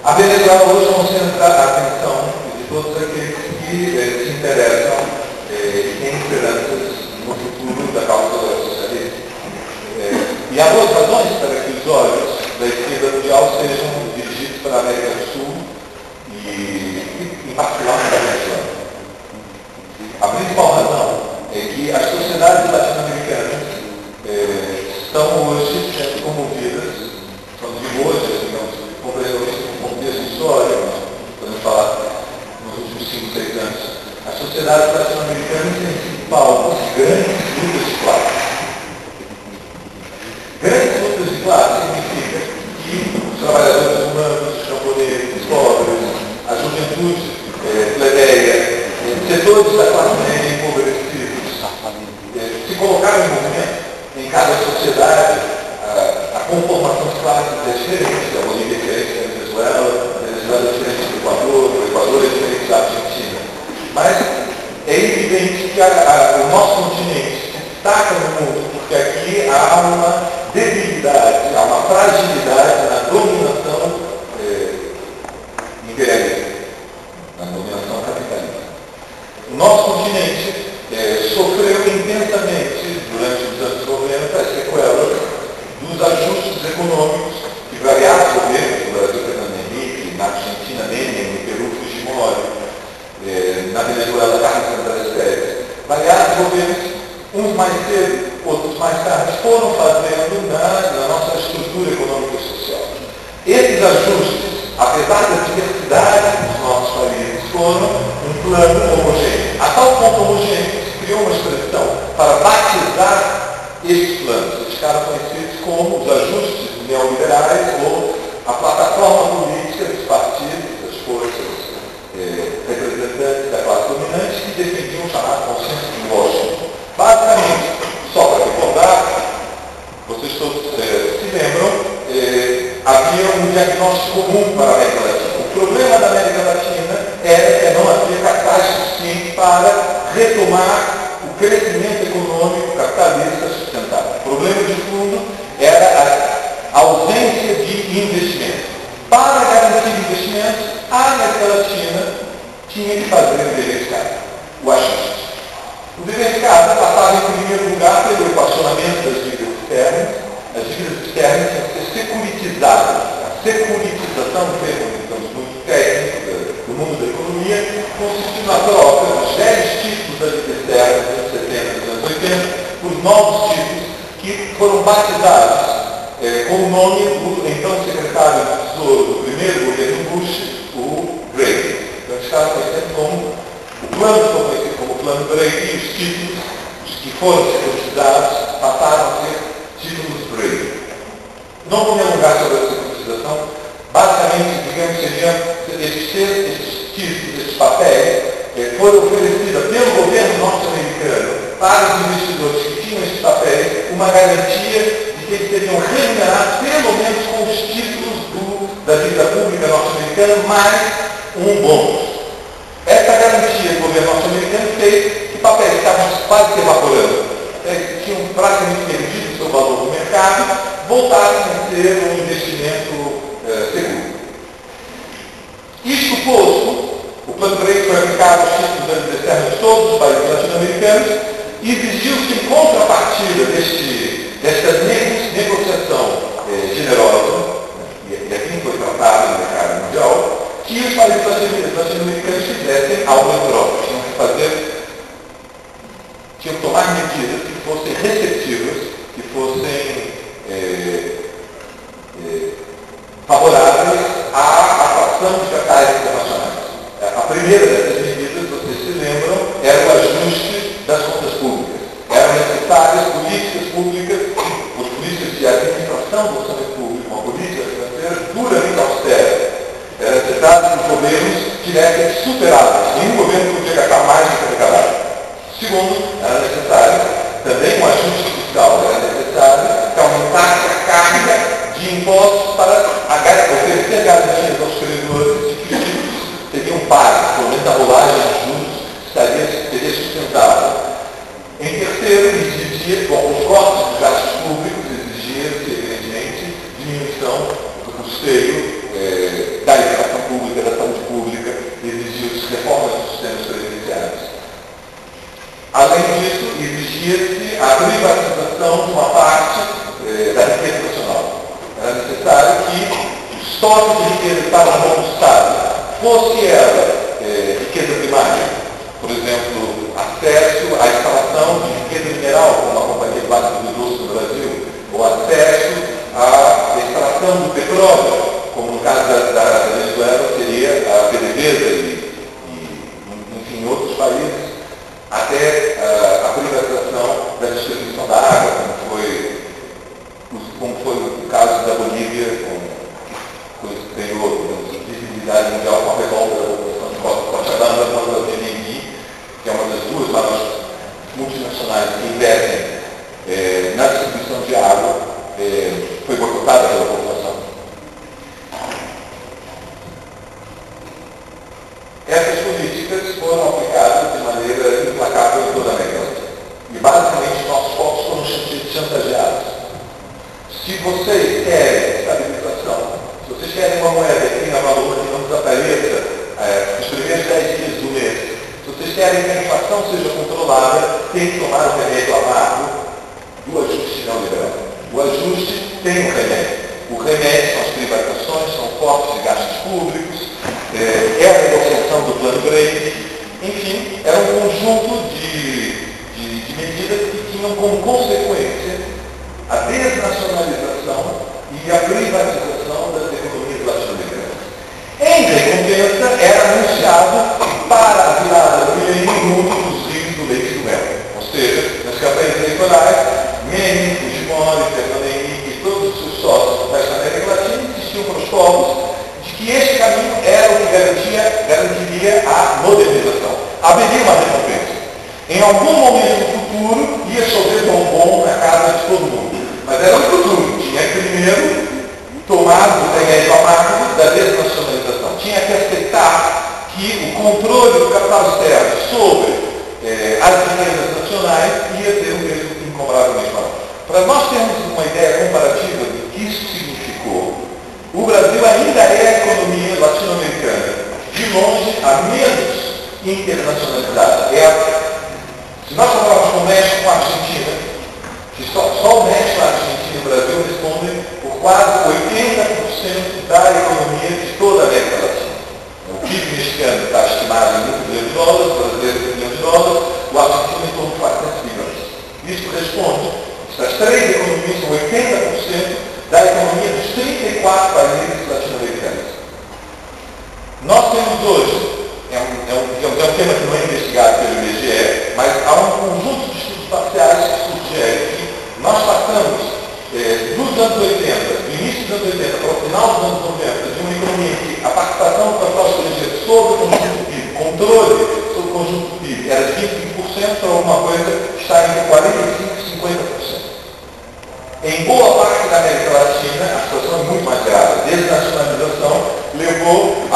A Venezuela hoje concentra a atenção de todos aqueles que se interessam e têm esperanças no futuro da causa socialista. E há duas razões para que os olhos da esquerda mundial sejam dirigidos para a América do Sul e em particular para a Venezuela. A principal razão é que as sociedades latino-americanas estão hoje sendo comovidas, falando de hoje, digamos, compreendendo um contexto histórico, podemos falar nos últimos 5, 6 anos, as sociedades latino-americanas têm sido palcos de grandes lutas de classe. Grandes lutas de classe significa que os trabalhadores humanos, os camponeses, os pobres, a juventude plebeia, setores da classe média empobrecidos, se colocaram em movimento em cada sociedade. A conformação de classes é diferente, a Bolívia é diferente da Venezuela, a Venezuela é diferente do Equador, o Equador é diferente da Argentina. Mas é evidente que o nosso continente se destaca no mundo porque aqui há uma debilidade, há uma fragilidade na dominação imperialista, na dominação capitalista. O nosso continente sofreu intensamente, durante os anos 90, as sequelas dos ajustes econômicos que variados governos, no Brasil, Fernando Henrique, na Argentina, Menem, no Peru, Fujimori, na Venezuela, Carlos Santana Pérez, variados governos, uns mais cedo, outros mais tarde, foram fazendo na nossa estrutura econômica e social. Esses ajustes, apesar da diversidade dos nossos países, foram um plano homogêneo. A tal ponto homogêneo que se criou uma expressão para batizar estes planos. Eles ficaram conhecidos como os ajustes neoliberais ou a plataforma política dos partidos, das forças representantes da classe dominante que defendiam o chamado consenso de Washington. Basicamente, só para recordar, vocês todos se lembram, havia um diagnóstico comum para a América Latina. O problema da América Latina era que não havia capitais suficientes para retomar o crescimento econômico capitalista sustentável. O problema de fundo era a ausência de investimento. Para garantir investimentos, a América Latina tinha que fazer o dever de casa, o ajuste. O dever de casa passava em primeiro lugar pelo equacionamento das dívidas externas. As dívidas externas tinham que ser securitizadas. A securitização, um termo, digamos, muito técnico do mundo da economia, consistiu na troca dos velhos títulos da dívida externa dos anos 70 e dos anos 80 por novos títulos que foram batizados com o nome do então secretário de Tesouro do primeiro governo Bush, o Brady. Então, eles estavam conhecidos como o plano, foi conhecido como o plano Brady, e os títulos que foram securitizados passaram a ser títulos Brady. Não vou me alongar sobre a securitização. Basicamente, digamos, seriam esses títulos, esses papéis, foram oferecidos pelo governo norte-americano para os investidores que tinham esses papéis uma garantia de que eles seriam remunerados pelo menos com os títulos da dívida pública norte-americana mais um bônus. Essa garantia do governo norte-americano fez que papéis que estavam quase se evaporando, que tinham praticamente perdido o seu valor no mercado, voltassem a ser um investimento seguro. Isto posto, o plano Brady foi aplicado aos títulos da dívida externa de todos os países latino-americanos e exigiu-se em contrapartida desta negociação generosa, e assim foi tratado no mercado mundial, que os países latino-americanos fizessem algo em troca. Tinham que tomar medidas que fossem receptivas, que fossem favoráveis à atração de capitais internacionais. A primeira dessas medidas, vocês se lembram, era o ajuste das contas públicas. Eram necessárias políticas públicas, as políticas de administração do orçamento público, uma política financeira duramente austera. Era necessário que os governos tivessem superávit. Nenhum governo podia gastar mais do que arrecadava. Segundo, era necessário também um ajuste fiscal. Era necessário que aumentasse a carga de impostos para oferecer garantias aos credores de que os títulos seriam pagos, pelo menos a rolagem de juros seria sustentável. Em terceiro, exigia, os cortes dos gastos públicos exigiam, evidentemente, diminuição do custeio da estoque de riqueza que estava na mão do Estado, fosse ela riqueza primária, por exemplo, acesso à instalação de riqueza mineral, como a Companhia Básica do Doce no Brasil, ou acesso à instalação do petróleo, como no caso da Venezuela seria a PDVSA e enfim, outros países, até a privatização da distribuição da água, como foi o caso da Bolívia, que ganhou visibilidade mundial com a revolta da população de Cochabamba contra a BNI, que é uma das duas maiores multinacionais que investem na distribuição de água, foi boicotada pela população. Essas políticas foram aplicadas de maneira implacável em toda a América Latina. E basicamente nossos povos foram chantageados. Se vocês querem estabilização, se vocês querem uma moeda que tenha valor, que não desapareça nos primeiros 10 dias do mês, se vocês querem que a inflação seja controlada, tem que tomar o remédio amargo do ajuste neoliberal. O ajuste tem um remédio. O remédio são as privatizações, são cortes de gastos públicos, é a negociação do plano Break, enfim, era um conjunto de medidas que tinham como consequência a desnacionalização e a privatização das economias latino-americanas. Em recompensa, era anunciado para a virada do milênio o mundo dos rios do leite do mel. Ou seja, nas campanhas eleitorais, Menem, Fujimori, Fernando Henrique e todos os seus sócios da América Latina insistiam para os povos de que este caminho era o que garantiria a modernização. Haveria uma recompensa. Em algum momento do futuro, ia chover bombom na casa de todo mundo. Mas era o futuro. Tinha que primeiro tomar o remédio amargo da desnacionalização. Tinha que aceitar que o controle do capital externo sobre as riquezas nacionais ia ter o mesmo incomparavelmente maior. Para nós termos uma ideia comparativa do que isso significou, o Brasil ainda é a economia latino-americana, de longe, a menos internacionalizada. Se nós compararmos com o México, com a Argentina, que só o México, a Argentina e o Brasil respondem por quase 80% da economia de toda a América Latina. O PIB mexicano está estimado em $1 bilhão, o brasileiro em $1 bilhão, o argentino em torno de 400 bilhões. Isso responde, essas três economias são 80% da economia dos 34 países latino-americanos. Nós temos hoje, é um tema que não é investigado pelo IBGE, mas há um conjunto de estudos parciais que sugerem que nós passamos dos anos 80, do início dos anos 80 para o final dos anos 90, de uma economia em que a participação do capital estrangeiro sobre o conjunto do PIB, controle sobre o conjunto do PIB, era de 25% para alguma coisa que está entre 45% e 50%. Em boa parte da América Latina, a situação é muito mais grave. A desnacionalização levou